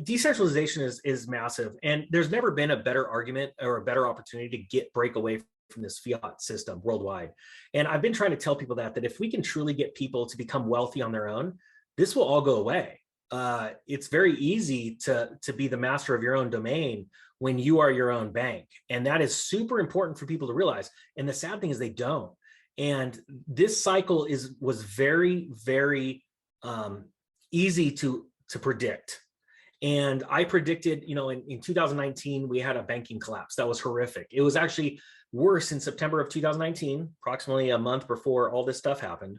Decentralization is massive, and there's never been a better argument or a better opportunity to break away from this fiat system worldwide. And I've been trying to tell people that if we can truly get people to become wealthy on their own, this will all go away. It's very easy to be the master of your own domain when you are your own bank, and that is super important for people to realize. And the sad thing is they don't. And this cycle was very, very easy to predict. And I predicted, in 2019, we had a banking collapse. That was horrific. It was actually worse in September of 2019, approximately a month before all this stuff happened,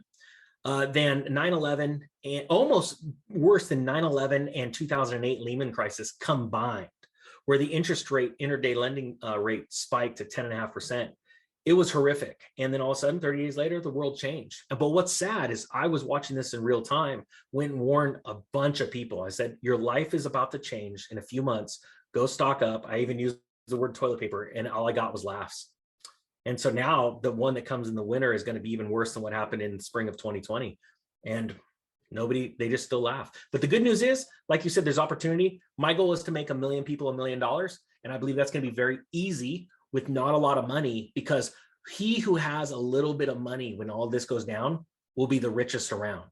than 9/11, and almost worse than 9/11 and 2008 Lehman crisis combined, where the interest rate, intraday lending rate spiked to 10.5%. It was horrific. And then all of a sudden, 30 days later, the world changed. But what's sad is I was watching this in real time, went and warned a bunch of people. I said, your life is about to change in a few months. Go stock up. I even used the word toilet paper, and all I got was laughs. And so now the one that comes in the winter is going to be even worse than what happened in spring of 2020. And they just still laugh. But the good news is, like you said, there's opportunity. My goal is to make 1 million people $1 million. And I believe that's going to be very easy with not a lot of money, because he who has a little bit of money when all this goes down will be the richest around.